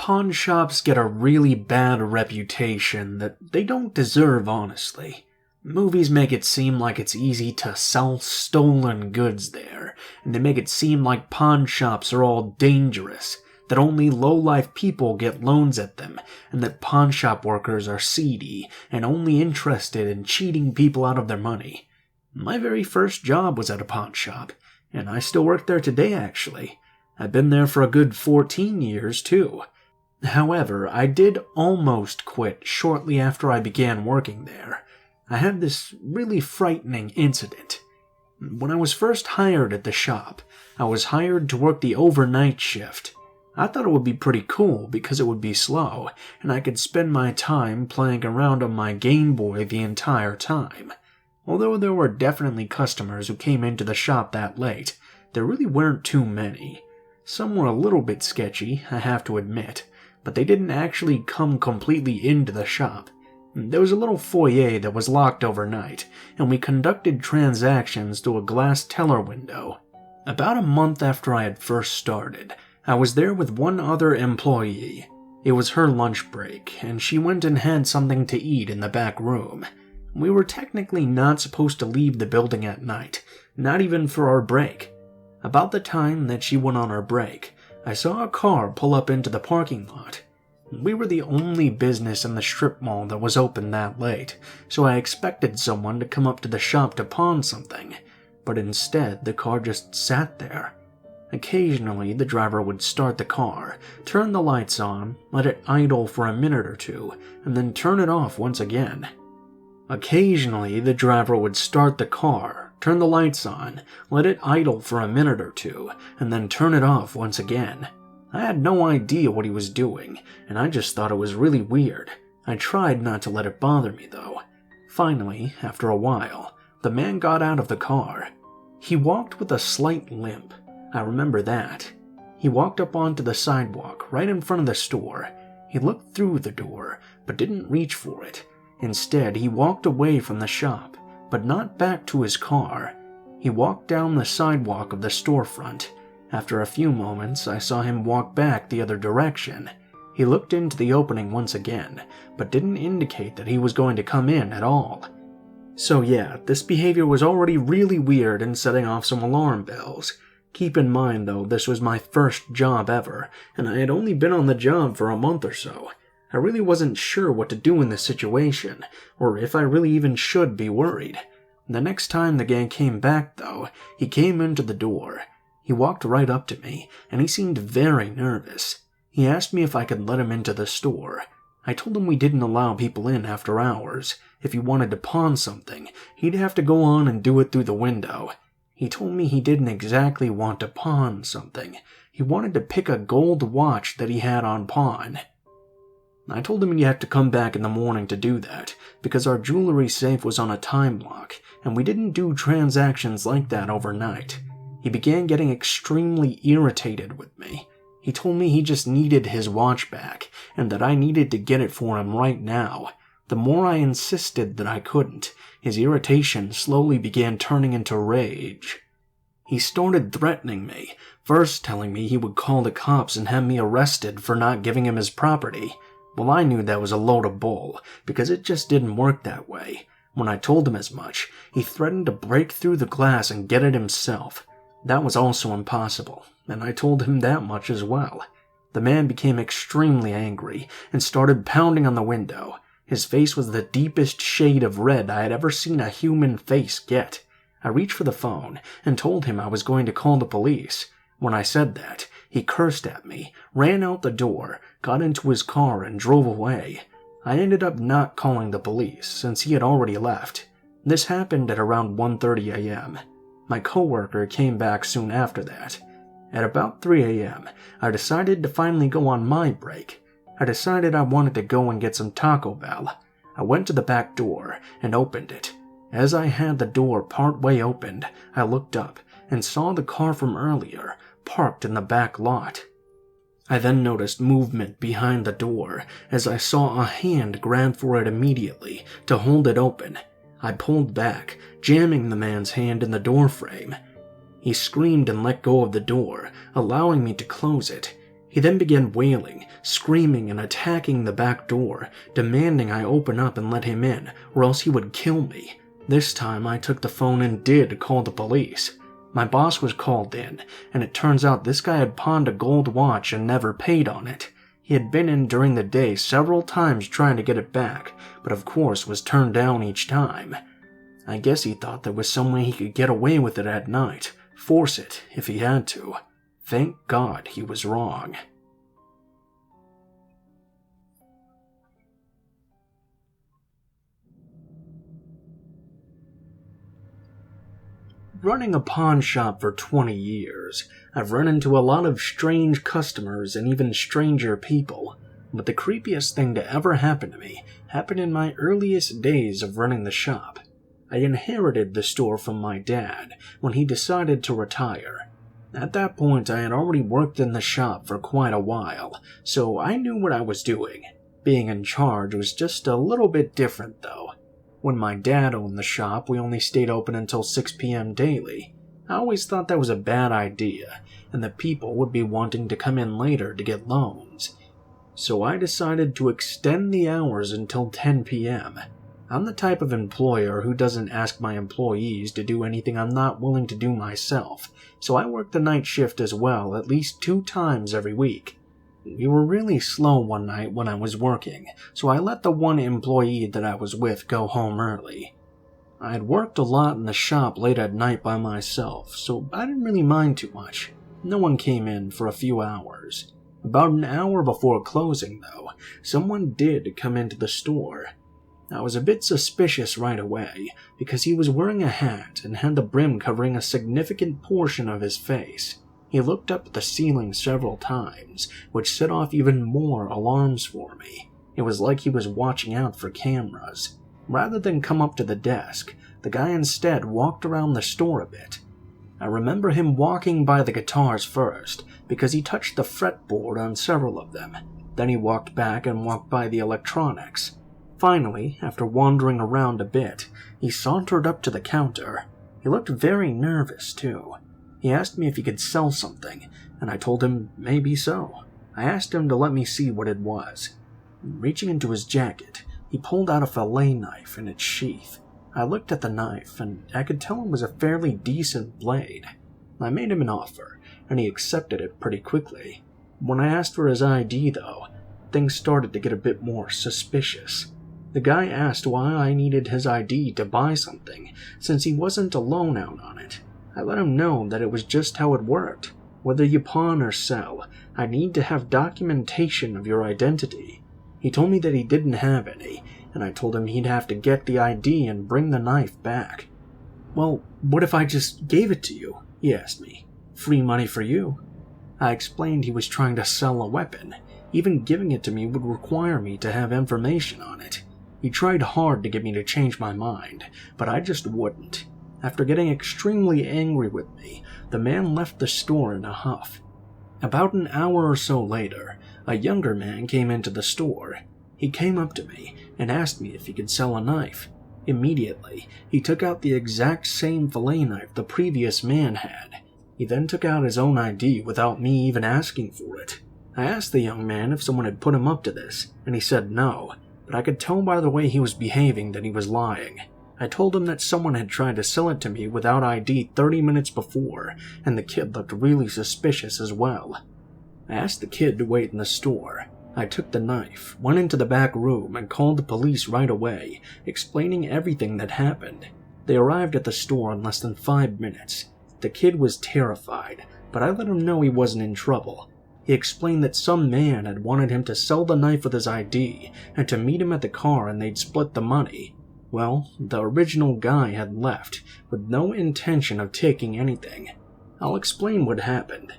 pawn shops get a really bad reputation that they don't deserve, honestly. Movies make it seem like it's easy to sell stolen goods there, and they make it seem like pawn shops are all dangerous, that only low-life people get loans at them, and that pawn shop workers are seedy and only interested in cheating people out of their money. My very first job was at a pawn shop, and I still work there today, actually. I've been there for a good 14 years, too. However, I did almost quit shortly after I began working there. I had this really frightening incident. When I was first hired at the shop, I was hired to work the overnight shift. I thought it would be pretty cool because it would be slow, and I could spend my time playing around on my Game Boy the entire time. Although there were definitely customers who came into the shop that late, there really weren't too many. Some were a little bit sketchy, I have to admit, but they didn't actually come completely into the shop. There was a little foyer that was locked overnight, and we conducted transactions through a glass teller window. About a month after I had first started, I was there with one other employee. It was her lunch break, and she went and had something to eat in the back room. We were technically not supposed to leave the building at night, not even for our break. About the time that she went on her break, I saw a car pull up into the parking lot. We were the only business in the strip mall that was open that late, so I expected someone to come up to the shop to pawn something, but instead the car just sat there. Occasionally, the driver would start the car, turn the lights on, let it idle for a minute or two, and then turn it off once again. Occasionally, the driver would start the car, turn the lights on, let it idle for a minute or two, and then turn it off once again. I had no idea what he was doing, and I just thought it was really weird. I tried not to let it bother me, though. Finally, after a while, the man got out of the car. He walked with a slight limp. I remember that. He walked up onto the sidewalk right in front of the store. He looked through the door, but didn't reach for it. Instead, he walked away from the shop, but not back to his car. He walked down the sidewalk of the storefront. After a few moments, I saw him walk back the other direction. He looked into the opening once again, but didn't indicate that he was going to come in at all. So yeah, this behavior was already really weird and setting off some alarm bells. Keep in mind though, this was my first job ever, and I had only been on the job for a month or so. I really wasn't sure what to do in this situation, or if I really even should be worried. The next time the guy came back though, he came into the door. He walked right up to me, and he seemed very nervous. He asked me if I could let him into the store. I told him we didn't allow people in after hours. If he wanted to pawn something, he'd have to go on and do it through the window. He told me he didn't exactly want to pawn something. He wanted to pick a gold watch that he had on pawn. I told him he'd have to come back in the morning to do that, because our jewelry safe was on a time lock, and we didn't do transactions like that overnight. He began getting extremely irritated with me. He told me he just needed his watch back, and that I needed to get it for him right now. The more I insisted that I couldn't, his irritation slowly began turning into rage. He started threatening me, first telling me he would call the cops and have me arrested for not giving him his property. Well, I knew that was a load of bull, because it just didn't work that way. When I told him as much, he threatened to break through the glass and get it himself. That was also impossible, and I told him that much as well. The man became extremely angry and started pounding on the window. His face was the deepest shade of red I had ever seen a human face get. I reached for the phone and told him I was going to call the police. When I said that, he cursed at me, ran out the door, got into his car, and drove away. I ended up not calling the police since he had already left. This happened at around 1:30 a.m. My coworker came back soon after that. At about 3 a.m., I decided to finally go on my break. I decided I wanted to go and get some Taco Bell. I went to the back door and opened it. As I had the door partway opened, I looked up and saw the car from earlier parked in the back lot. I then noticed movement behind the door as I saw a hand grab for it immediately to hold it open. I pulled back, jamming the man's hand in the door frame. He screamed and let go of the door, allowing me to close it. He then began wailing, screaming, and attacking the back door, demanding I open up and let him in, or else he would kill me. This time I took the phone and did call the police. My boss was called in, and it turns out this guy had pawned a gold watch and never paid on it. He had been in during the day several times trying to get it back, but of course was turned down each time. I guess he thought there was some way he could get away with it at night, force it if he had to. Thank God he was wrong. Running a pawn shop for 20 years, I've run into a lot of strange customers and even stranger people, but the creepiest thing to ever happen to me happened in my earliest days of running the shop. I inherited the store from my dad when he decided to retire. At that point, I had already worked in the shop for quite a while, so I knew what I was doing. Being in charge was just a little bit different, though. When my dad owned the shop, we only stayed open until 6 p.m. daily. I always thought that was a bad idea, and that people would be wanting to come in later to get loans. So I decided to extend the hours until 10 p.m. I'm the type of employer who doesn't ask my employees to do anything I'm not willing to do myself, so I work the night shift as well at least 2 times every week. We were really slow one night when I was working, so I let the one employee that I was with go home early. I had worked a lot in the shop late at night by myself, so I didn't really mind too much. No one came in for a few hours. About an hour before closing, though, someone did come into the store. I was a bit suspicious right away, because he was wearing a hat and had the brim covering a significant portion of his face. He looked up at the ceiling several times, which set off even more alarms for me. It was like he was watching out for cameras. Rather than come up to the desk, the guy instead walked around the store a bit. I remember him walking by the guitars first, because he touched the fretboard on several of them. Then he walked back and walked by the electronics. Finally, after wandering around a bit, he sauntered up to the counter. He looked very nervous, too. He asked me if he could sell something, and I told him maybe so. I asked him to let me see what it was. Reaching into his jacket, he pulled out a fillet knife in its sheath. I looked at the knife, and I could tell it was a fairly decent blade. I made him an offer, and he accepted it pretty quickly. When I asked for his ID, though, things started to get a bit more suspicious. The guy asked why I needed his ID to buy something, since he wasn't alone out on it. I let him know that it was just how it worked. Whether you pawn or sell, I need to have documentation of your identity. He told me that he didn't have any, and I told him he'd have to get the ID and bring the knife back. "Well, what if I just gave it to you?" he asked me. "Free money for you." I explained he was trying to sell a weapon. Even giving it to me would require me to have information on it. He tried hard to get me to change my mind, but I just wouldn't. After getting extremely angry with me, the man left the store in a huff. About an hour or so later, a younger man came into the store. He came up to me and asked me if he could sell a knife. Immediately, he took out the exact same fillet knife the previous man had. He then took out his own ID without me even asking for it. I asked the young man if someone had put him up to this, and he said no, but I could tell by the way he was behaving that he was lying. I told him that someone had tried to sell it to me without ID 30 minutes before, and the kid looked really suspicious as well. I asked the kid to wait in the store. I took the knife, went into the back room, and called the police right away, explaining everything that happened. They arrived at the store in less than 5 minutes. The kid was terrified, but I let him know he wasn't in trouble. He explained that some man had wanted him to sell the knife with his ID, and to meet him at the car and they'd split the money. Well, the original guy had left, with no intention of taking anything. I'll explain what happened.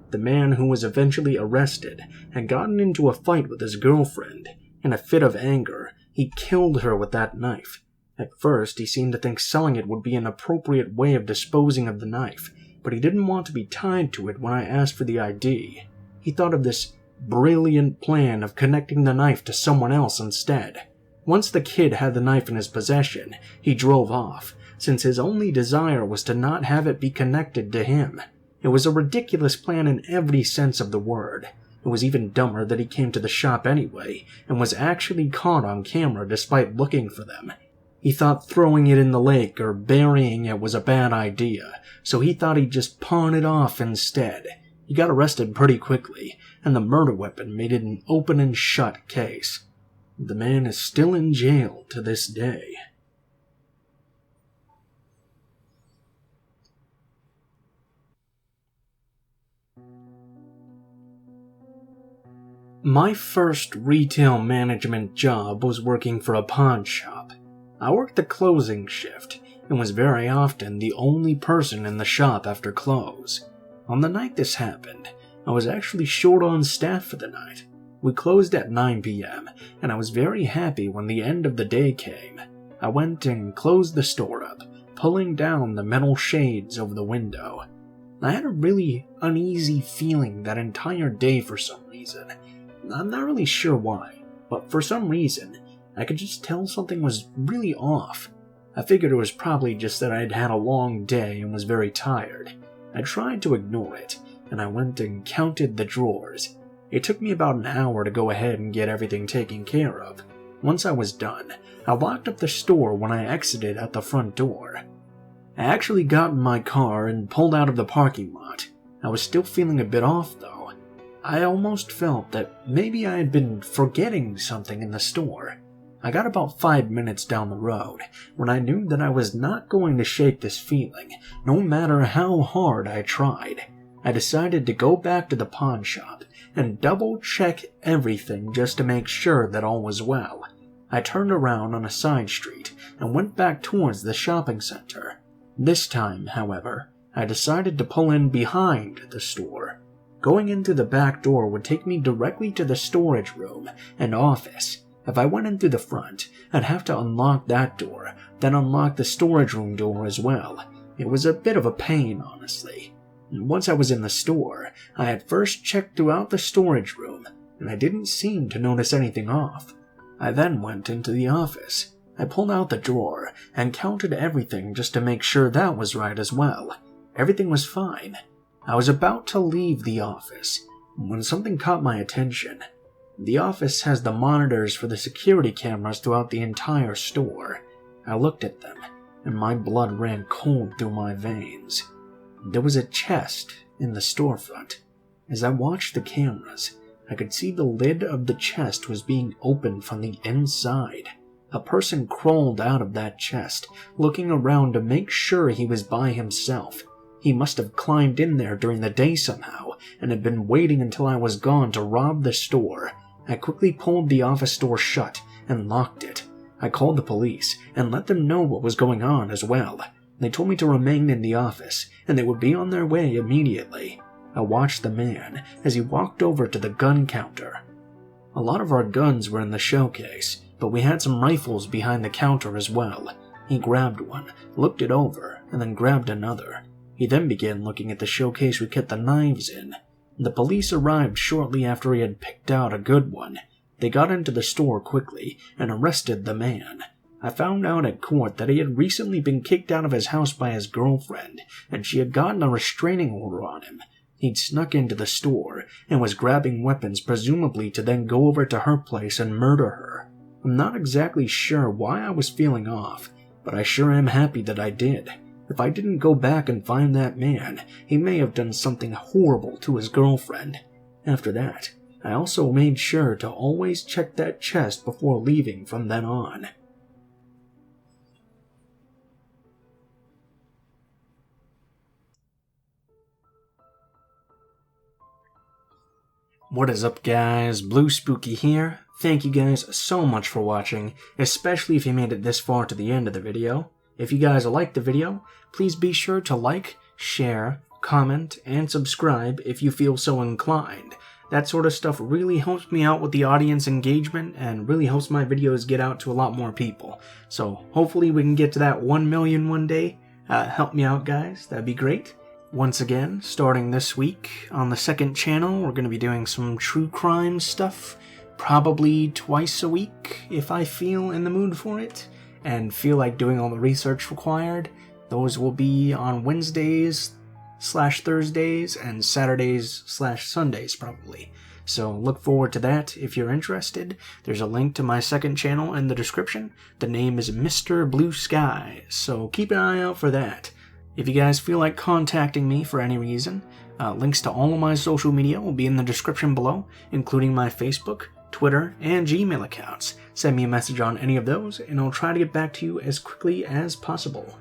The man who was eventually arrested had gotten into a fight with his girlfriend. In a fit of anger, he killed her with that knife. At first, he seemed to think selling it would be an appropriate way of disposing of the knife, but he didn't want to be tied to it when I asked for the ID. He thought of this brilliant plan of connecting the knife to someone else instead. Once the kid had the knife in his possession, he drove off, since his only desire was to not have it be connected to him. It was a ridiculous plan in every sense of the word. It was even dumber that he came to the shop anyway, and was actually caught on camera despite looking for them. He thought throwing it in the lake or burying it was a bad idea, so he thought he'd just pawn it off instead. He got arrested pretty quickly, and the murder weapon made it an open and shut case. The man is still in jail to this day. My first retail management job was working for a pawn shop. I worked the closing shift and was very often the only person in the shop after close. On the night this happened, I was actually short on staff for the night. We closed at 9 p.m. and I was very happy when the end of the day came. I went and closed the store up, pulling down the metal shades over the window. I had a really uneasy feeling that entire day for some reason. I'm not really sure why, but for some reason, I could just tell something was really off. I figured it was probably just that I had had a long day and was very tired. I tried to ignore it, and I went and counted the drawers. It took me about an hour to go ahead and get everything taken care of. Once I was done, I locked up the store when I exited at the front door. I actually got in my car and pulled out of the parking lot. I was still feeling a bit off though. I almost felt that maybe I had been forgetting something in the store. I got about 5 minutes down the road when I knew that I was not going to shake this feeling, no matter how hard I tried. I decided to go back to the pawn shop and double-check everything just to make sure that all was well. I turned around on a side street and went back towards the shopping center. This time, however, I decided to pull in behind the store. Going into the back door would take me directly to the storage room and office. If I went in through the front, I'd have to unlock that door, then unlock the storage room door as well. It was a bit of a pain, honestly. Once I was in the store, I had first checked throughout the storage room, and I didn't seem to notice anything off. I then went into the office. I pulled out the drawer and counted everything just to make sure that was right as well. Everything was fine. I was about to leave the office when something caught my attention. The office has the monitors for the security cameras throughout the entire store. I looked at them, and my blood ran cold through my veins. There was a chest in the storefront. As I watched the cameras, I could see the lid of the chest was being opened from the inside. A person crawled out of that chest, looking around to make sure he was by himself. He must have climbed in there during the day somehow, and had been waiting until I was gone to rob the store. I quickly pulled the office door shut and locked it. I called the police and let them know what was going on as well. They told me to remain in the office, and they would be on their way immediately. I watched the man as he walked over to the gun counter. A lot of our guns were in the showcase, but we had some rifles behind the counter as well. He grabbed one, looked it over, and then grabbed another. He then began looking at the showcase we kept the knives in. The police arrived shortly after he had picked out a good one. They got into the store quickly and arrested the man. I found out at court that he had recently been kicked out of his house by his girlfriend, and she had gotten a restraining order on him. He'd snuck into the store and was grabbing weapons, presumably to then go over to her place and murder her. I'm not exactly sure why I was feeling off, but I sure am happy that I did. If I didn't go back and find that man, he may have done something horrible to his girlfriend. After that, I also made sure to always check that chest before leaving from then on. What is up, guys? Blue Spooky here. Thank you guys so much for watching, especially if you made it this far to the end of the video. If you guys liked the video, please be sure to like, share, comment, and subscribe if you feel so inclined. That sort of stuff really helps me out with the audience engagement and really helps my videos get out to a lot more people. So hopefully we can get to that 1 million one day. Help me out, guys. That'd be great. Once again, starting this week on the second channel, we're going to be doing some true crime stuff. Probably twice a week if I feel in the mood for it and feel like doing all the research required. Those will be on Wednesdays/Thursdays and Saturdays/Sundays probably. So look forward to that if you're interested. There's a link to my second channel in the description. The name is Mr. Blue Sky, so keep an eye out for that. If you guys feel like contacting me for any reason, links to all of my social media will be in the description below, including my Facebook, Twitter, and Gmail accounts. Send me a message on any of those, and I'll try to get back to you as quickly as possible.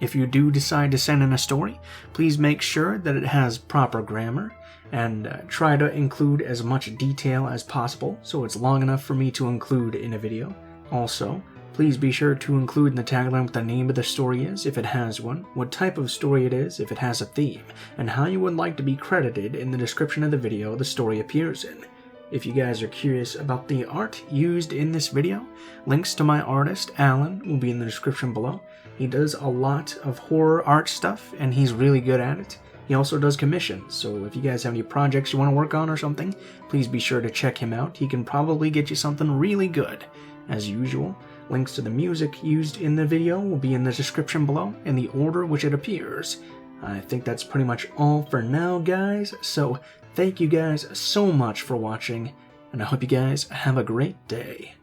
If you do decide to send in a story, please make sure that it has proper grammar, and try to include as much detail as possible so it's long enough for me to include in a video. Also, please be sure to include in the tagline what the name of the story is, if it has one, what type of story it is, if it has a theme, and how you would like to be credited in the description of the video the story appears in. If you guys are curious about the art used in this video, links to my artist, Alan, will be in the description below. He does a lot of horror art stuff, and he's really good at it. He also does commissions, so if you guys have any projects you want to work on or something, please be sure to check him out. He can probably get you something really good. As usual, links to the music used in the video will be in the description below in the order which it appears. I think that's pretty much all for now, guys, so thank you guys so much for watching, and I hope you guys have a great day.